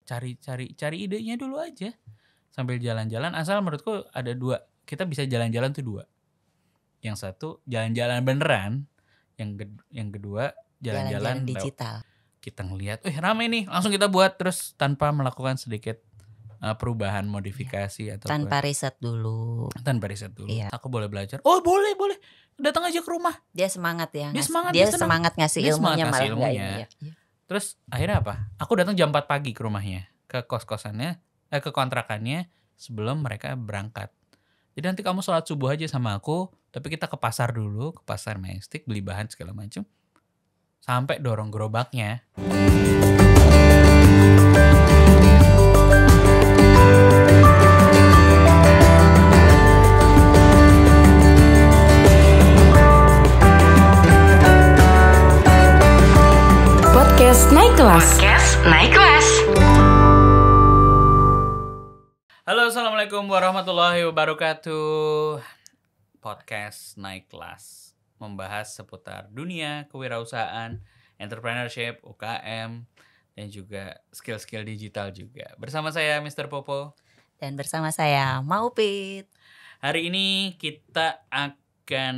cari idenya dulu aja sambil jalan-jalan. Asal menurutku ada 2, kita bisa jalan-jalan tuh 2. Yang satu jalan-jalan beneran, yang kedua jalan-jalan digital. Kita ngelihat, rame nih, langsung kita buat terus tanpa melakukan sedikit perubahan, modifikasi atau tanpa riset dulu. Iya. Aku boleh belajar. Oh boleh. Datang aja ke rumah. Dia semangat ya. Dia semangat ngasih ilmunya malah nggak ini ya. Terus akhirnya apa? Aku datang jam 4 pagi ke rumahnya, ke kos-kosannya, ke kontrakannya sebelum mereka berangkat. Jadi nanti kamu sholat subuh aja sama aku, tapi kita ke pasar dulu, ke pasar Majestic, beli bahan segala macam. Sampai dorong gerobaknya. Podcast Naik Kelas. Halo, assalamualaikum warahmatullahi wabarakatuh. Podcast Naik Kelas membahas seputar dunia kewirausahaan, entrepreneurship, UKM, dan juga skill-skill digital juga. Bersama saya Mr. Popo. Dan bersama saya Maupit. Hari ini kita akan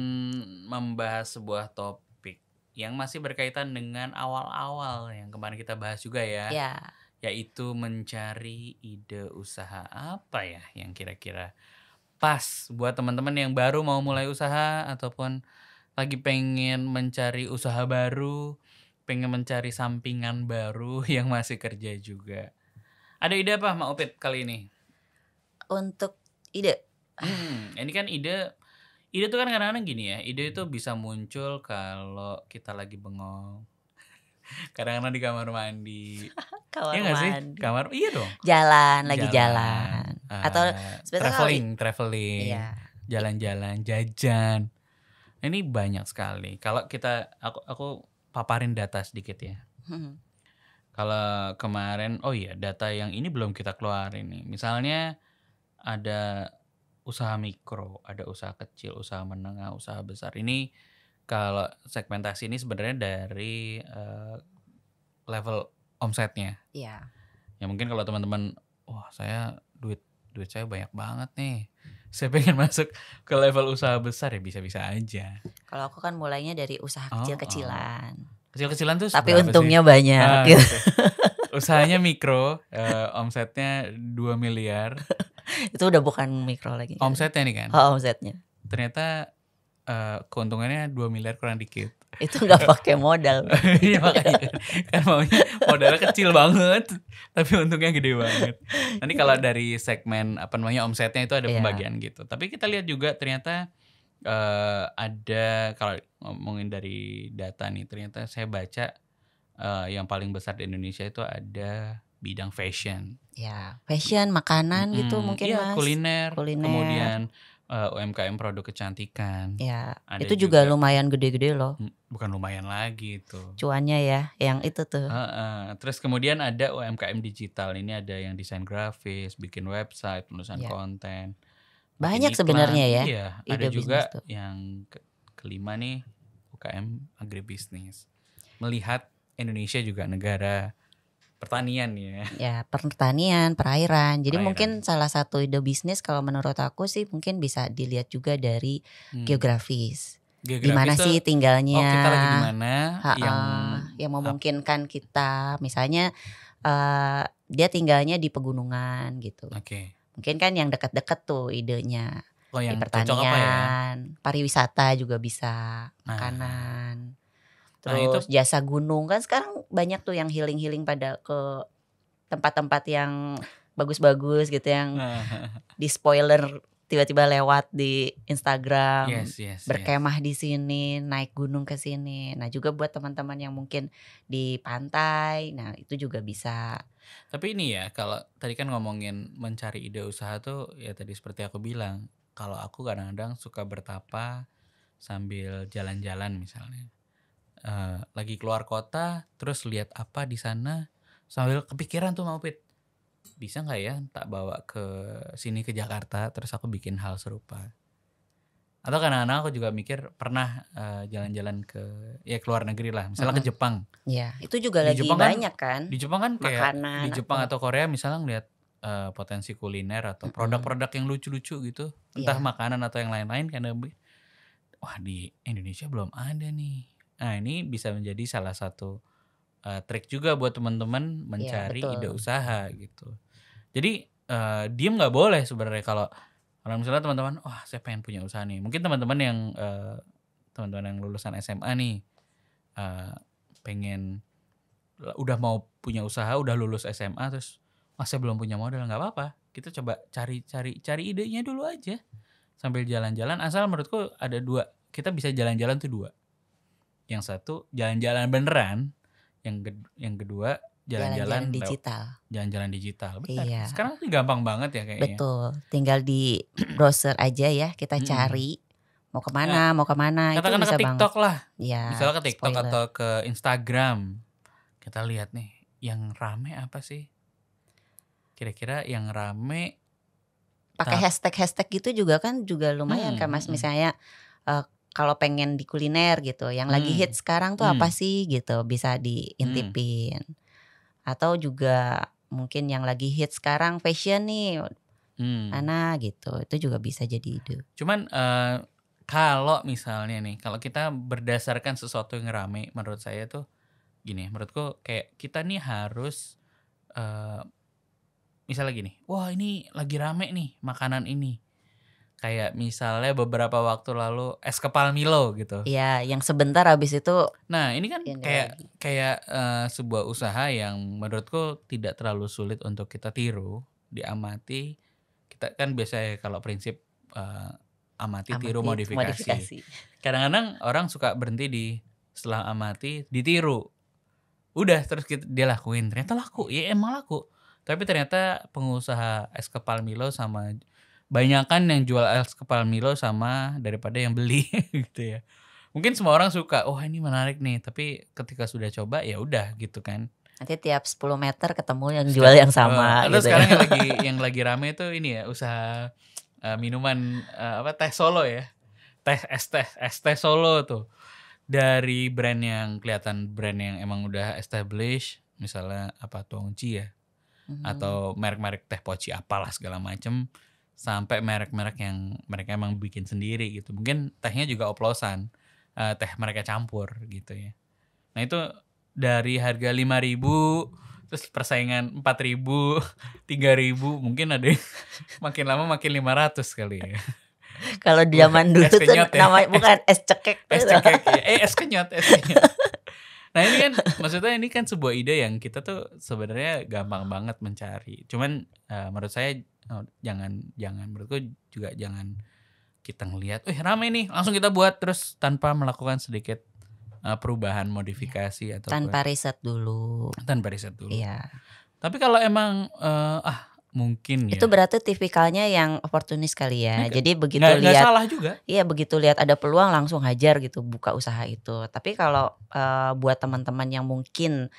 membahas sebuah topik yang masih berkaitan dengan awal-awal yang kemarin kita bahas juga ya. Yaitu mencari ide usaha apa ya yang kira-kira pas buat teman-teman yang baru mau mulai usaha ataupun lagi pengen mencari usaha baru, pengen mencari sampingan baru yang masih kerja juga. Ada ide apa Mak Upit kali ini? Untuk ide? Ini kan ide tuh kan kadang-kadang gini ya, ide itu bisa muncul kalau kita lagi bengong. Kadang-kadang di kamar mandi. Iya nggak sih? Kamar, iya dong. Jalan. Atau traveling, iya. Jalan-jalan, jajan. Ini banyak sekali. Kalau aku paparin data sedikit ya. Kalau kemarin, data yang ini belum kita keluarin nih. Misalnya ada usaha mikro, ada usaha kecil, usaha menengah, usaha besar. Ini kalau segmentasi ini sebenarnya dari level omsetnya. Iya. Ya mungkin kalau teman-teman, saya duit saya banyak banget nih, saya pengen masuk ke level usaha besar, ya bisa-bisa aja. Kalau aku kan mulainya dari usaha kecil-kecilan. Kecil-kecilan tuh tapi untungnya sih? Banyak. Gitu. Usahanya mikro, omsetnya 2 miliar. Itu udah bukan mikro lagi. Omsetnya nih kan? Omsetnya. Ternyata keuntungannya 2 miliar kurang dikit. Itu gak pakai modal. Iya makanya kan maunya modalnya kecil banget tapi untungnya gede banget. Nanti kalau dari segmen omsetnya itu ada pembagian gitu. Tapi kita lihat juga ternyata ada, kalau ngomongin dari data nih, ternyata saya baca yang paling besar di Indonesia itu ada bidang fashion. Ya, fashion, makanan gitu mungkin Mas. Kuliner. Kemudian UMKM produk kecantikan. Ya, itu juga lumayan gede-gede loh. Bukan lumayan lagi itu. Cuannya ya, yang itu tuh. Terus kemudian ada UMKM digital. Ini ada yang desain grafis, bikin website, penulisan konten. Banyak sebenarnya ya. Iya, ada juga yang kelima nih, UKM agribisnis. Melihat Indonesia juga negara pertanian ya. Ya, pertanian, perairan. Jadi mungkin salah satu ide bisnis kalau menurut aku sih mungkin bisa dilihat juga dari geografis. Di mana sih tinggalnya? Kita lagi di mana? Yang memungkinkan kita, misalnya dia tinggalnya di pegunungan gitu. Mungkin kan yang dekat-dekat tuh idenya. Di pertanian, pariwisata juga bisa, makanan. Terus jasa gunung kan sekarang banyak tuh yang healing pada ke tempat-tempat yang bagus-bagus gitu, yang di spoiler tiba-tiba lewat di Instagram, berkemah di sini, naik gunung ke sini. Nah juga buat teman-teman yang mungkin di pantai, nah itu juga bisa. Tapi ini ya, kalau tadi kan ngomongin mencari ide usaha tuh ya tadi seperti aku bilang, kalau aku kadang-kadang suka bertapa sambil jalan-jalan misalnya. Lagi keluar kota terus lihat apa di sana sambil kepikiran tuh Maupit, bisa nggak ya tak bawa ke sini ke Jakarta terus aku bikin hal serupa. Atau kadang-kadang aku juga mikir pernah jalan-jalan ke luar negeri lah, misalnya ke Jepang. Iya, itu juga lagi Jepang banyak kan. Di Jepang kan kayak makanan, di Jepang atau Korea misalnya ngeliat potensi kuliner atau produk-produk yang lucu-lucu gitu, entah makanan atau yang lain-lain karena wah di Indonesia belum ada nih. Nah ini bisa menjadi salah satu trik juga buat teman-teman mencari ide usaha gitu. Jadi diem nggak boleh sebenarnya kalau misalnya teman-teman, wah saya pengen punya usaha nih. Mungkin teman-teman yang lulusan SMA nih pengen udah mau punya usaha, udah lulus SMA terus saya belum punya modal, nggak apa-apa. Kita coba cari idenya dulu aja sambil jalan-jalan. Asal menurutku ada dua, kita bisa jalan-jalan tuh dua. Yang satu jalan-jalan beneran, yang kedua jalan-jalan digital. Jalan-jalan digital. Benar. Iya. Sekarang sih gampang banget ya kayaknya. Betul. Tinggal di browser aja ya, kita cari mau kemana, katakan itu bisa ke TikTok banget. Lah. Ya, misalnya ke TikTok atau ke Instagram. Kita lihat nih, yang rame apa sih? Kira-kira yang rame pakai hashtag gitu juga kan juga lumayan kan Mas. Misalnya kalau pengen di kuliner gitu, yang lagi hit sekarang tuh apa sih gitu, bisa diintipin. Atau juga mungkin yang lagi hit sekarang fashion nih, mana gitu, itu juga bisa jadi ide. Cuman kalau misalnya nih, kalau kita berdasarkan sesuatu yang rame, menurut saya tuh gini, menurutku kayak kita nih harus misalnya gini, wah ini lagi rame nih makanan ini. Kayak misalnya beberapa waktu lalu es kepal Milo gitu. Iya, yang sebentar habis itu. Nah ini kan kayak sebuah usaha yang menurutku tidak terlalu sulit untuk kita tiru, diamati. Kita kan biasanya kalau prinsip amati, tiru, modifikasi. Kadang-kadang orang suka berhenti di setelah amati, ditiru. Udah terus dia lakuin, ternyata laku, ya emang laku. Tapi ternyata pengusaha es kepal Milo sama banyakan yang jual es kepal Milo sama daripada yang beli gitu ya. Mungkin semua orang suka, oh ini menarik nih, tapi ketika sudah coba ya udah gitu kan. Nanti tiap 10 meter ketemu yang jual yang sama gitu. Sekarang yang lagi rame itu ini ya, usaha minuman teh Solo ya. Es teh Solo tuh. Dari brand yang kelihatan brand yang emang udah established, misalnya Tongji ya. Atau merek-merek teh poci apalah segala macem, sampai merek-merek yang mereka emang bikin sendiri gitu. Mungkin tehnya juga oplosan, teh mereka campur gitu ya. Nah itu dari harga 5.000 terus persaingan 4.000, 3.000, mungkin ada yang makin lama makin 500 kali ya. Kalau di zaman dulu tuh namanya bukan es cekek. Es cekek ya. Es kenyot. Nah ini kan maksudnya ini kan sebuah ide yang kita tuh sebenarnya gampang banget mencari. Cuman menurut saya jangan menurutku juga jangan kita ngelihat, rame nih langsung kita buat terus tanpa melakukan sedikit perubahan modifikasi atau tanpa riset dulu. Iya. Tapi kalau emang mungkin ya. Itu berarti tipikalnya yang oportunis kali ya. Jadi begitu lihat. Nggak salah juga. Iya, begitu lihat ada peluang langsung hajar gitu buka usaha itu. Tapi kalau buat teman-teman yang mungkin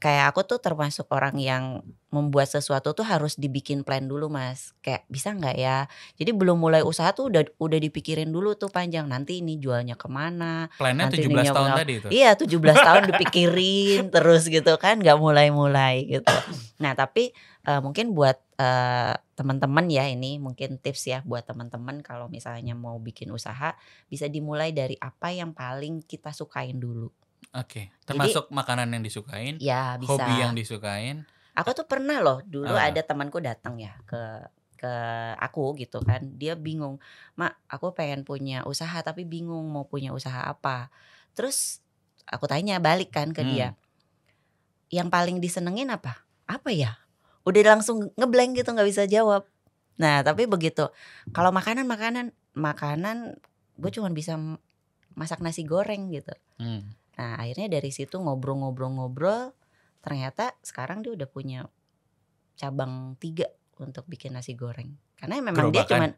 kayak aku tuh termasuk orang yang membuat sesuatu tuh harus dibikin plan dulu Mas. Kayak bisa nggak ya? Jadi belum mulai usaha tuh udah dipikirin dulu tuh panjang. Nanti ini jualnya kemana? Plannya nanti 17 tahun tadi itu. Iya 17 tahun dipikirin terus gitu kan, nggak mulai-mulai gitu. Nah tapi mungkin buat teman-teman ya, ini mungkin tips ya buat teman-teman kalau misalnya mau bikin usaha, bisa dimulai dari apa yang paling kita sukain dulu. Oke, termasuk makanan yang disukain, ya, bisa. Hobi yang disukain. Aku tuh pernah loh dulu ada temanku datang ya ke aku gitu kan, dia bingung, Mak aku pengen punya usaha tapi bingung mau punya usaha apa. Terus aku tanya balik kan ke dia, yang paling disenengin apa? Apa ya? Udah langsung ngeblank gitu, nggak bisa jawab. Nah tapi begitu, kalau makanan gue cuma bisa masak nasi goreng gitu. Nah akhirnya dari situ ngobrol, ternyata sekarang dia udah punya cabang 3 untuk bikin nasi goreng. Karena memang gerobakan. Dia cuman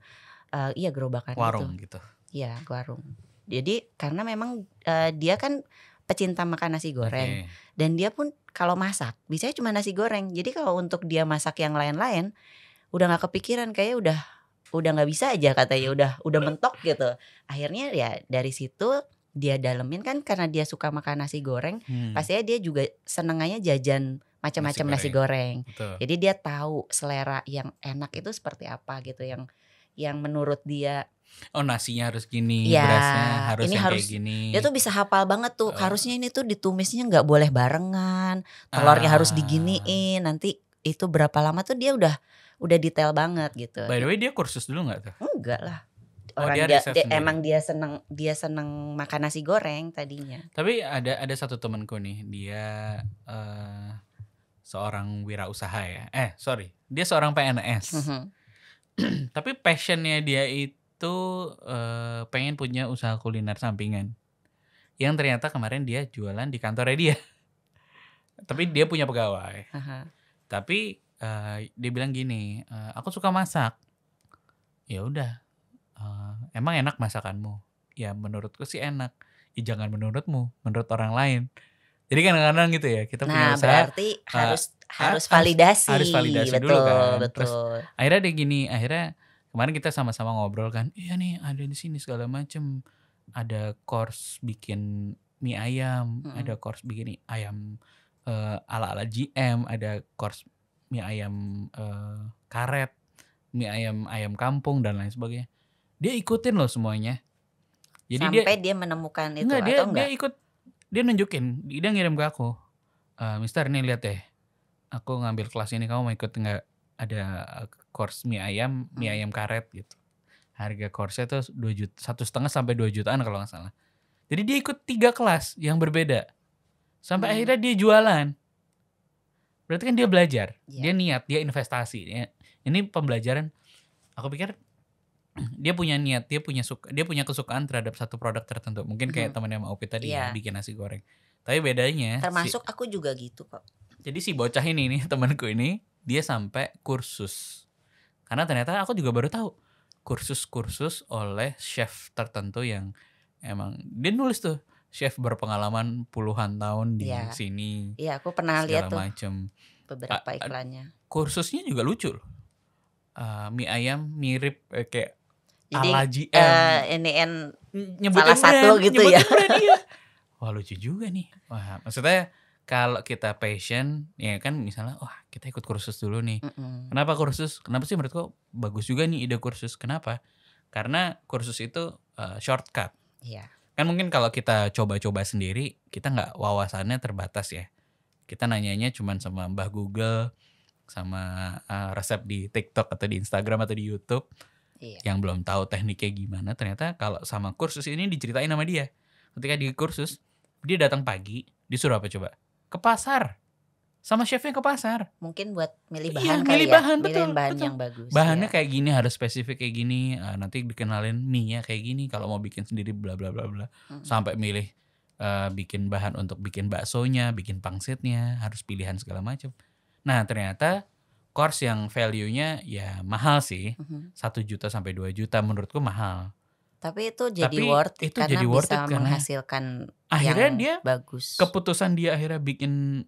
gerobakan warung gitu. Iya warung. Jadi karena memang dia kan pecinta makan nasi goreng. Dan dia pun kalau masak bisanya cuma nasi goreng. Jadi kalau untuk dia masak yang lain-lain udah gak kepikiran, kayaknya udah nggak bisa aja katanya, udah mentok gitu. Akhirnya ya dari situ dia dalemin kan karena dia suka makan nasi goreng, pastinya dia juga senengannya jajan macam-macam nasi goreng. Jadi dia tahu selera yang enak itu seperti apa gitu, yang menurut dia. Oh nasinya harus gini, berasnya harus yang kayak gini. Dia tuh bisa hafal banget tuh, harusnya ini tuh ditumisnya nggak boleh barengan, telurnya harus diginiin, nanti itu berapa lama tuh dia udah detail banget gitu. By the way dia kursus dulu nggak tuh? Enggak lah. Dia emang dia seneng makan nasi goreng tadinya. Tapi ada satu temanku nih, dia seorang wirausaha ya. Dia seorang PNS. Tapi passionnya dia itu pengen punya usaha kuliner sampingan. Yang ternyata kemarin dia jualan di kantornya dia. Tapi dia punya pegawai. Tapi dia bilang gini, aku suka masak. Ya udah. Emang enak masakanmu? Ya menurutku sih enak. Ya jangan menurutmu, menurut orang lain. Jadi kadang-kadang gitu ya, kita punya usaha. Berarti harus validasi. Harus validasi dulu kan. Terus akhirnya dia gini, kemarin kita sama-sama ngobrol kan. Iya nih ada di sini segala macem. Ada course bikin mie ayam, ada course bikin ayam ala-ala GM, ada course mie ayam karet, mie ayam kampung dan lain sebagainya. Dia ikutin loh semuanya. Jadi sampai dia menemukan itu atau enggak? Dia ikut, dia nunjukin, dia ngirim ke aku. Mister nih lihat deh, aku ngambil kelas ini, kamu mau ikut nggak? Ada course mie ayam karet gitu. Harga course-nya tuh 2 juta, 1,5 sampai 2 jutaan kalau nggak salah. Jadi dia ikut 3 kelas yang berbeda. Sampai akhirnya dia jualan. Berarti kan dia belajar, dia niat, dia investasi. Ini pembelajaran. Aku pikir dia punya niat, dia punya kesukaan terhadap satu produk tertentu. Mungkin kayak temannya Mbak Opi tadi ya, bikin nasi goreng. Tapi bedanya termasuk aku juga gitu kok. Jadi si bocah ini nih, temanku ini, dia sampai kursus. Karena ternyata aku juga baru tahu kursus oleh chef tertentu yang emang dia nulis tuh, chef berpengalaman puluhan tahun di sini. Iya, aku pernah lihat tuh macem. Beberapa iklannya. Kursusnya juga lucu loh. Mie ayam mirip kayak jadi, ala GM. Salah satu gitu ya. Wah lucu juga nih. Wah, maksudnya kalau kita passion, ya kan misalnya, kita ikut kursus dulu nih. Kenapa kursus? Kenapa sih menurutku bagus juga nih ide kursus? Kenapa? Karena kursus itu shortcut. Iya. Kan mungkin kalau kita coba-coba sendiri, kita nggak wawasannya terbatas ya. Kita nanyanya cuma sama Mbah Google, sama resep di TikTok atau di Instagram atau di YouTube. Yang belum tahu tekniknya gimana. Ternyata kalau sama kursus ini diceritain sama dia. Ketika di kursus, dia datang pagi, disuruh apa coba? Ke pasar. Sama chefnya ke pasar. Mungkin buat milih bahan milih bahan, betul, milih bahan betul. yang bagus. Bahannya kayak gini, harus spesifik kayak gini. Nanti dikenalin mie-nya kayak gini. Kalau mau bikin sendiri bla bla bla bla. Sampai milih bikin bahan untuk bikin baksonya, bikin pangsitnya, harus pilihan segala macam. Nah ternyata course yang value-nya ya mahal sih. 1 juta sampai 2 juta menurutku mahal. Tapi itu jadi worth it karena bisa menghasilkan akhirnya yang dia bagus. Keputusan dia akhirnya bikin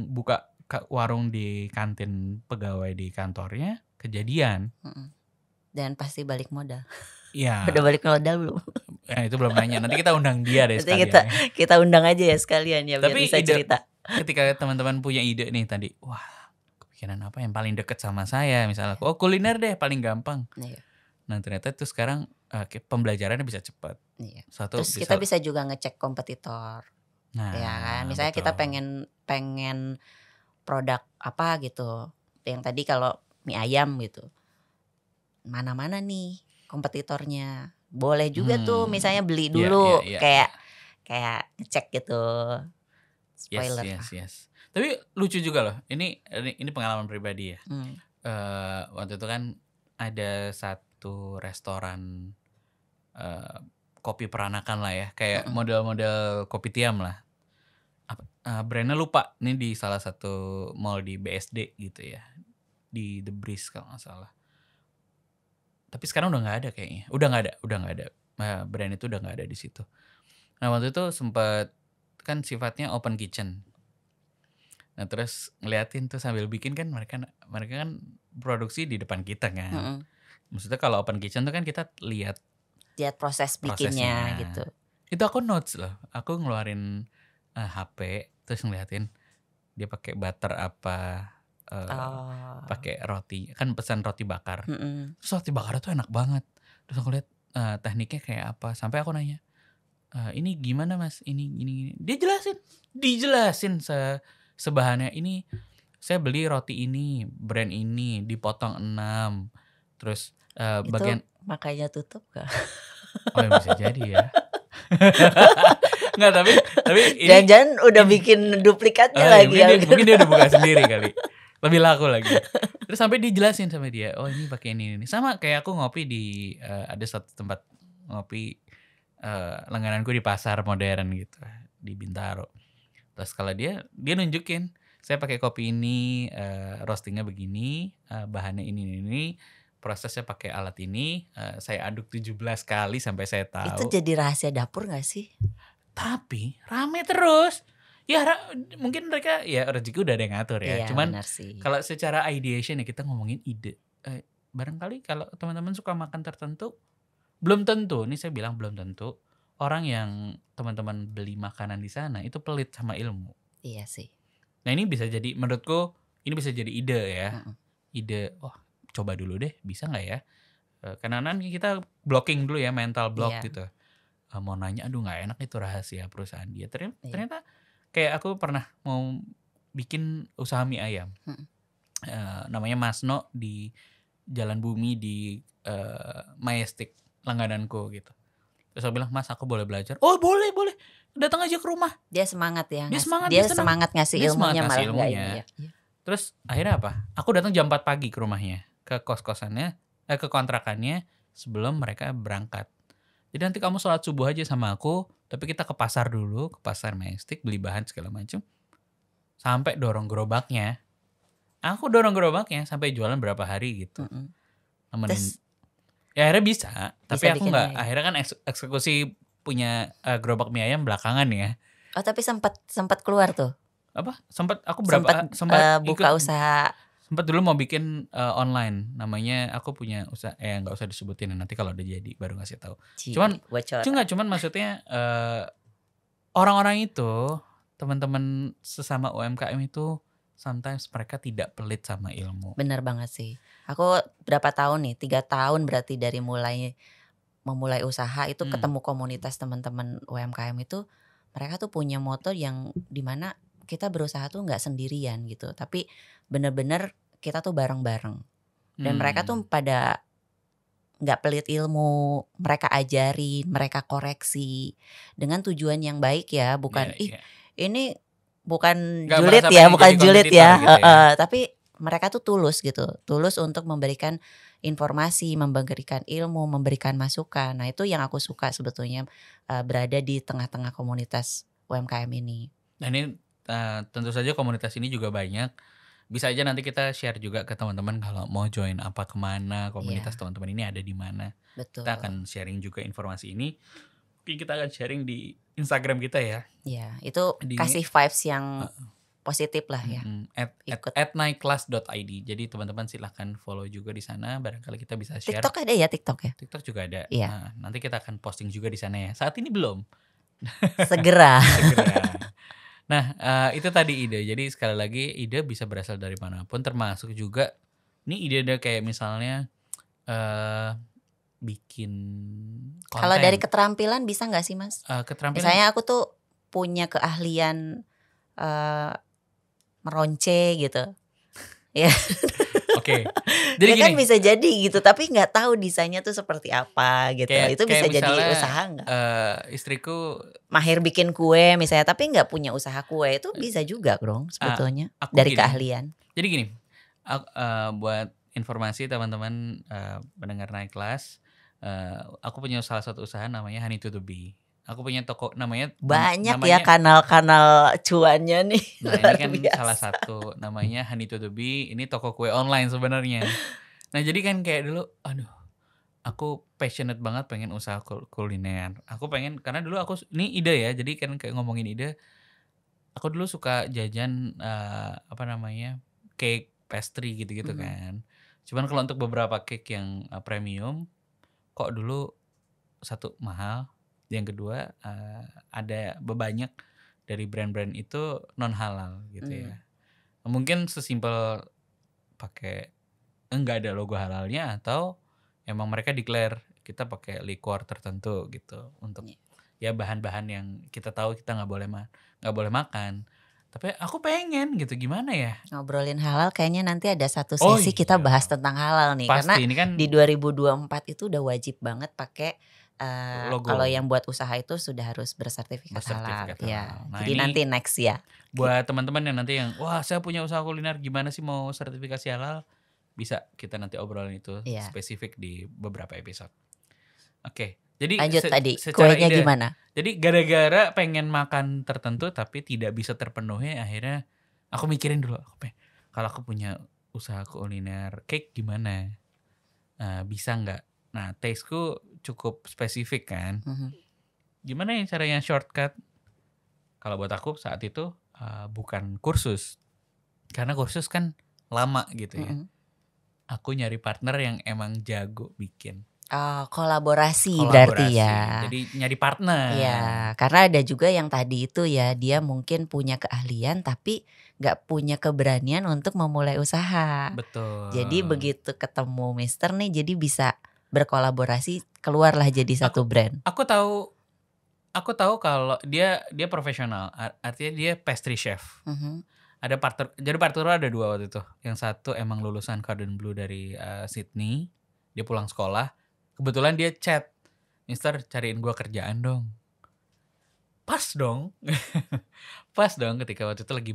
buka warung di kantin pegawai di kantornya kejadian. Dan pasti balik modal. Iya. Udah balik modal belum? Itu belum nanya. Nanti kita undang dia deh sekalian. Kita undang aja ya sekalian ya. Tapi biar bisa cerita. Ketika teman-teman punya ide nih tadi, kepikiran apa yang paling deket sama saya, misalnya kuliner deh paling gampang. Nah ternyata itu sekarang pembelajarannya bisa cepat. Terus kita bisa juga ngecek kompetitor. Ya kan, misalnya kita pengen produk apa gitu. Yang tadi kalau mie ayam gitu, mana-mana nih kompetitornya. Boleh juga tuh misalnya beli dulu kayak ngecek gitu. Spoiler. Yes. Tapi lucu juga loh. Ini pengalaman pribadi ya. Waktu itu kan ada satu restoran kopi peranakan lah ya, kayak model-model kopi tiam lah. Brandnya lupa. Ini di salah satu mall di BSD gitu ya, di The Breeze kalau nggak salah. Tapi sekarang udah nggak ada kayaknya. Udah nggak ada. Brand itu udah nggak ada di situ. Nah waktu itu sempat kan sifatnya open kitchen. Nah terus ngeliatin tuh sambil bikin kan mereka kan produksi di depan kita kan. Maksudnya kalau open kitchen tuh kan kita lihat proses bikinnya gitu. Itu aku notes loh. Aku ngeluarin HP terus ngeliatin dia pakai butter apa, pakai roti. Kan pesan roti bakar. Terus roti bakar tuh enak banget. Terus aku lihat tekniknya kayak apa. Sampai aku nanya, ini gimana mas? Ini gini. Dia dijelasin sebahannya. Ini saya beli roti ini, brand ini, dipotong 6. Terus bagian makanya tutup gak? Oh ya bisa jadi ya. Nggak, tapi ini jangan-jangan udah bikin duplikatnya lagi. Mungkin dia udah buka sendiri kali. Lebih laku lagi. Terus sampai dijelasin sama dia, oh ini pakai ini. Sama kayak aku ngopi di ada satu tempat ngopi langgananku di pasar modern gitu di Bintaro. Terus kalau dia nunjukin, saya pakai kopi ini, roastingnya begini, bahannya ini, prosesnya pakai alat ini, saya aduk 17 kali sampai saya tahu. Itu jadi rahasia dapur gak sih? Tapi rame terus. Ya mungkin mereka ya rezeki udah ada yang ngatur ya. Iya, cuman kalau secara ideation ya kita ngomongin ide. Barangkali kalau teman-teman suka makan tertentu, belum tentu, ini saya bilang belum tentu orang yang teman-teman beli makanan di sana itu pelit sama ilmu. Iya sih. Nah ini bisa jadi, menurutku ini bisa jadi ide ya. Ide, coba dulu deh, bisa nggak ya? Karena nanti kita blocking dulu ya, mental block gitu. Mau nanya, aduh nggak enak itu rahasia perusahaan dia. Ternyata kayak aku pernah mau bikin usaha mie ayam. Namanya Masno di Jalan Bumi di Majestic, langgananku gitu. Terus aku bilang, mas aku boleh belajar? Oh boleh, datang aja ke rumah. Dia semangat ya. Dia semangat ngasih ilmunya malah nggak ini ya. Terus akhirnya apa? Aku datang jam 4 pagi ke rumahnya, ke kos-kosannya, ke kontrakannya sebelum mereka berangkat. Jadi nanti kamu sholat subuh aja sama aku, tapi kita ke pasar dulu, ke pasar Majestic, beli bahan segala macam, sampai dorong gerobaknya. Aku dorong gerobaknya sampai jualan berapa hari gitu. Terus, ya akhirnya bisa tapi aku nggak. Akhirnya kan eksekusi punya gerobak mie ayam belakangan ya. Oh tapi sempat keluar tuh. Apa? Sempat aku sempat buka usaha. Sempat dulu mau bikin online, namanya aku punya usaha, nggak usah disebutin nanti kalau udah jadi baru ngasih tahu. Cuman maksudnya orang-orang itu, teman-teman sesama UMKM itu sometimes mereka tidak pelit sama ilmu. Benar banget sih. Aku berapa tahun nih? 3 tahun berarti dari memulai usaha itu ketemu komunitas teman-teman UMKM itu, mereka tuh punya moto yang dimana kita berusaha tuh nggak sendirian gitu, tapi bener-bener kita tuh bareng-bareng. Dan mereka tuh pada nggak pelit ilmu, mereka ajarin, mereka koreksi dengan tujuan yang baik ya, bukan ini bukan gak julid ya, bukan julid ya, gitu ya. Tapi mereka tuh tulus gitu, tulus untuk memberikan informasi, memberikan ilmu, memberikan masukan. Nah itu yang aku suka sebetulnya, berada di tengah-tengah komunitas UMKM ini. Nah ini tentu saja komunitas ini juga banyak. Bisa aja nanti kita share juga ke teman-teman kalau mau join apa kemana, komunitas teman-teman ini ada di mana. Betul. Kita akan sharing juga informasi ini. Mungkin kita akan sharing di Instagram kita ya. Iya, itu kasih vibes yang positif lah ya. At nightclass.id. Jadi teman-teman silahkan follow juga di sana. Barangkali kita bisa share. TikTok ada ya, TikTok ya? TikTok juga ada. Iya. Nah, nanti kita akan posting juga di sana ya. Saat ini belum. Segera. Nah itu tadi ide. Jadi sekali lagi ide bisa berasal dari manapun. Termasuk juga ini ide kayak misalnya bikin konten. Kalau dari keterampilan bisa nggak sih mas? Keterampilan. Misalnya aku tuh punya keahlian meronce gitu. Ya. Oke. Jadi kan bisa jadi gitu, tapi nggak tahu desainnya tuh seperti apa gitu. Itu bisa jadi usaha nggak? Istriku mahir bikin kue misalnya, tapi nggak punya usaha kue, itu bisa juga dong sebetulnya dari keahlian. Jadi gini, buat informasi teman-teman pendengar Naik Kelas, aku punya salah satu usaha namanya Honey to the Bee. Aku punya toko namanya ya kanal-kanal cuannya nih. Nah ini kan salah satu namanya Honey to the Bee. Ini toko kue online sebenarnya. Nah jadi kan kayak dulu, aku passionate banget pengen usaha kuliner. Aku pengen, karena dulu aku, ini ide ya. Jadi kan kayak ngomongin ide, aku dulu suka jajan cake, pastry gitu-gitu kan. Cuman kalau untuk beberapa cake yang premium, kok dulu satu mahal, yang kedua ada banyak dari brand-brand itu non halal gitu ya. Mungkin sesimpel pakai enggak ada logo halalnya, atau emang mereka declare kita pakai liquor tertentu gitu untuk ya bahan-bahan yang kita tahu kita nggak boleh makan. Tapi aku pengen gitu, gimana ya? Ngobrolin halal kayaknya nanti ada satu sesi kita bahas tentang halal nih. Pasti, karena ini kan di 2024 itu udah wajib banget pakai kalau yang buat usaha itu sudah harus bersertifikat halal. Ya. Nah, jadi nanti next ya. Buat teman-teman yang nanti yang wah saya punya usaha kuliner, gimana sih mau sertifikasi halal? Bisa kita nanti obrolin itu spesifik di beberapa episode. Oke. Jadi lanjut tadi kuenya gimana? Jadi gara-gara pengen makan tertentu tapi tidak bisa terpenuhi, akhirnya aku mikirin dulu, kalau aku punya usaha kuliner cake gimana? Bisa nggak? Nah, tasteku cukup spesifik kan. Gimana ya caranya shortcut? Kalau buat aku saat itu bukan kursus, karena kursus kan lama gitu ya. Aku nyari partner yang emang jago bikin. Kolaborasi berarti ya. Jadi nyari partner. Iya, karena ada juga yang tadi itu ya, dia mungkin punya keahlian tapi gak punya keberanian untuk memulai usaha. Betul. Jadi begitu ketemu Mister nih, jadi bisa berkolaborasi, keluarlah jadi satu brand. Aku tahu kalau dia profesional, artinya dia pastry chef. Ada partner, jadi partner ada 2 waktu itu. Yang satu emang lulusan Cordon Bleu dari Sydney, dia pulang sekolah. Kebetulan dia chat, Mister cariin gue kerjaan dong. Pas dong. Pas dong ketika waktu itu lagi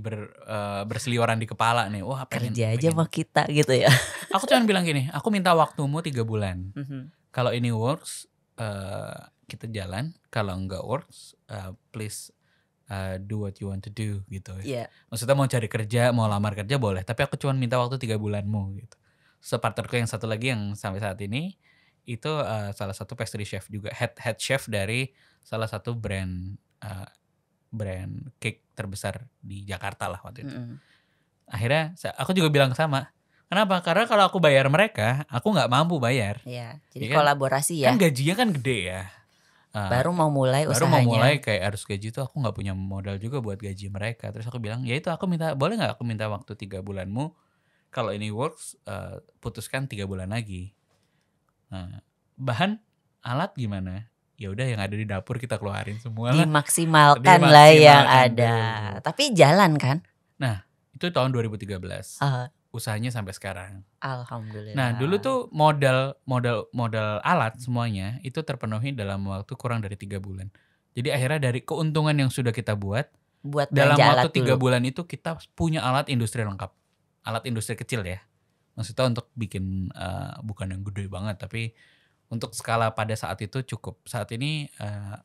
berseliweran di kepala nih. Wah kerja aja sama kita gitu ya. Aku cuma bilang gini, aku minta waktumu 3 bulan. Kalau ini works, kita jalan. Kalau enggak works, please do what you want to do gitu. Maksudnya mau cari kerja, mau lamar kerja boleh. Tapi aku cuma minta waktu 3 bulanmu gitu. Partnerku yang satu lagi yang sampai saat ini, itu salah satu pastry chef juga, head chef dari salah satu brand cake terbesar di Jakarta lah waktu itu. Akhirnya aku juga bilang sama. Kenapa? Karena kalau aku bayar mereka, aku nggak mampu bayar. Iya, jadi ya kolaborasi ya. Kan gajinya kan gede ya. Baru mau mulai usahanya. Baru mau mulai kayak harus gaji itu, aku nggak punya modal juga buat gaji mereka. Terus aku bilang, ya itu aku minta, boleh nggak aku minta waktu 3 bulanmu? Kalau ini works, putuskan 3 bulan lagi. Nah, bahan alat gimana? Ya udah yang ada di dapur kita keluarin semua lah. Dimaksimalkan lah yang ada. Dulu. Tapi jalan kan? Nah, itu tahun 2013. Usahanya sampai sekarang. Alhamdulillah. Nah, dulu tuh modal alat semuanya itu terpenuhi dalam waktu kurang dari 3 bulan. Jadi akhirnya dari keuntungan yang sudah kita buat dalam waktu 3 bulan itu kita punya alat industri lengkap. Alat industri kecil ya. Maksudnya untuk bikin bukan yang gede banget, tapi untuk skala pada saat itu cukup. Saat ini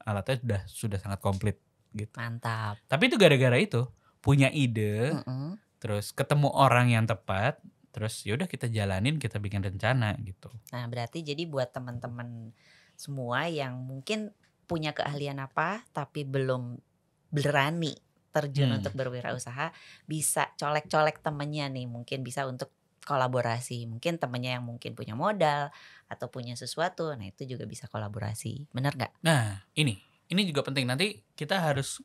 alatnya sudah sangat komplit gitu. Mantap. Tapi itu gara-gara itu punya ide, terus ketemu orang yang tepat, terus yaudah kita jalanin, kita bikin rencana gitu. Nah berarti jadi buat teman-teman semua yang mungkin punya keahlian apa tapi belum berani terjun untuk berwirausaha, bisa colek-colek temennya nih, mungkin bisa untuk kolaborasi. Mungkin temennya yang mungkin punya modal atau punya sesuatu, nah itu juga bisa kolaborasi. Benar gak? Nah ini juga penting. Nanti kita harus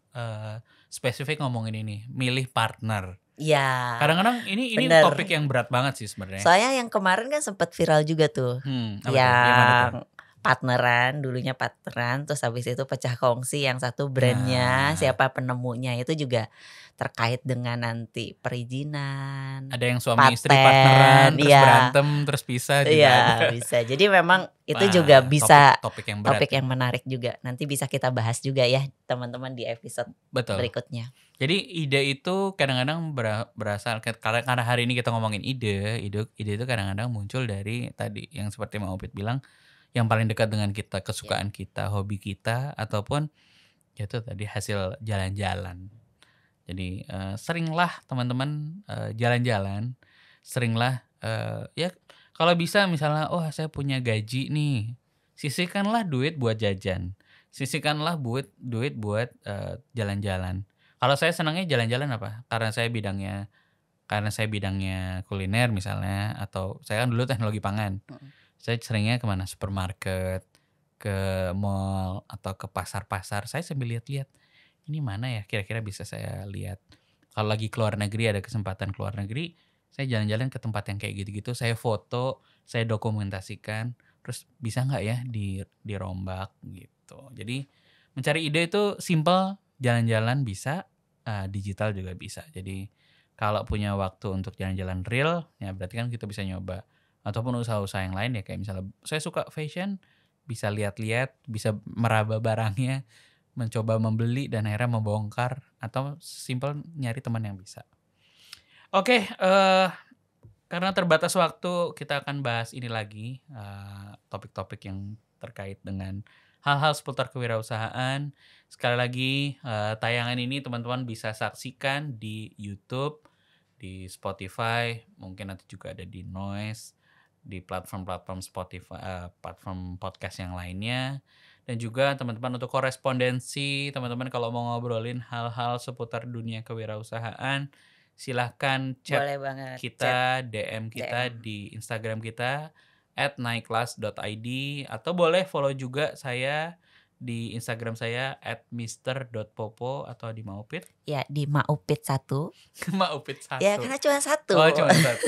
spesifik ngomongin ini, milih partner. Ya. Kadang-kadang ini topik yang berat banget sih sebenarnya. Soalnya yang kemarin kan sempat viral juga tuh, yang dulunya partneran, terus habis itu pecah kongsi, yang satu brandnya, siapa penemunya itu juga terkait dengan nanti perizinan. Ada yang suami istri partneran, terus berantem, terus pisah juga. Iya bisa. Jadi memang itu juga bisa topik yang menarik juga. Nanti bisa kita bahas juga ya teman-teman di episode berikutnya. Jadi ide itu kadang-kadang berasal, karena hari ini kita ngomongin ide itu kadang-kadang muncul dari tadi yang seperti Mang Upit bilang, yang paling dekat dengan kita, kesukaan kita, hobi kita, ataupun itu tadi hasil jalan-jalan. Jadi seringlah teman-teman jalan-jalan, seringlah ya kalau bisa misalnya, oh saya punya gaji nih, sisihkanlah duit buat jajan, sisihkanlah duit buat jalan-jalan. Kalau saya senangnya jalan-jalan apa? Karena saya bidangnya karena saya bidangnya kuliner misalnya, atau saya kan dulu teknologi pangan. Saya seringnya kemana? Supermarket, ke mall, atau ke pasar-pasar. Saya sambil lihat-lihat, ini mana ya kira-kira bisa saya lihat. Kalau lagi keluar negeri, ada kesempatan keluar negeri, saya jalan-jalan ke tempat yang kayak gitu-gitu, saya foto, saya dokumentasikan, terus bisa nggak ya dirombak gitu. Jadi mencari ide itu simple, jalan-jalan bisa, digital juga bisa. Jadi kalau punya waktu untuk jalan-jalan real, ya berarti kan kita bisa nyoba. Ataupun usaha-usaha yang lain ya, kayak misalnya saya suka fashion, bisa lihat-lihat, bisa meraba barangnya, mencoba membeli dan akhirnya membongkar, atau simple nyari teman yang bisa. Oke, karena terbatas waktu, kita akan bahas ini lagi, topik-topik yang terkait dengan hal-hal seputar kewirausahaan. Sekali lagi, tayangan ini teman-teman bisa saksikan di YouTube, di Spotify, mungkin nanti juga ada di Noise, di platform-platform Spotify, platform podcast yang lainnya. Dan juga teman-teman untuk korespondensi, teman-teman kalau mau ngobrolin hal-hal seputar dunia kewirausahaan, silahkan chat kita, DM kita di Instagram kita @naikkelas.id, atau boleh follow juga saya di Instagram saya @mister.popo, atau di Maupit. Ya, di Maupit 1. Maupit 1. Ya, karena cuma 1. Oh, cuma 1.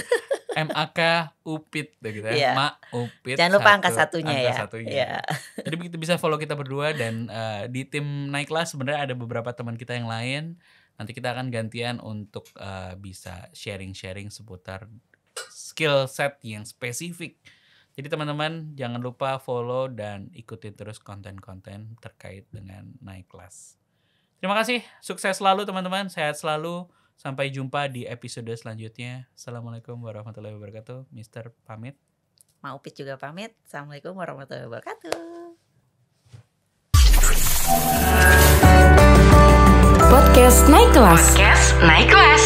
MAK Upit gitu ya. Maupit. Jangan lupa angka satunya ya. Ya. Jadi begitu bisa follow kita berdua, dan di tim Naik Kelas sebenarnya ada beberapa teman kita yang lain. Nanti kita akan gantian untuk bisa sharing-sharing seputar skill set yang spesifik. Jadi teman-teman jangan lupa follow dan ikutin terus konten-konten terkait dengan Naik Kelas. Terima kasih, sukses selalu teman-teman, sehat selalu. Sampai jumpa di episode selanjutnya. Assalamualaikum warahmatullahi wabarakatuh. Mister pamit. Maupit juga pamit. Assalamualaikum warahmatullahi wabarakatuh. Podcast Naik Kelas.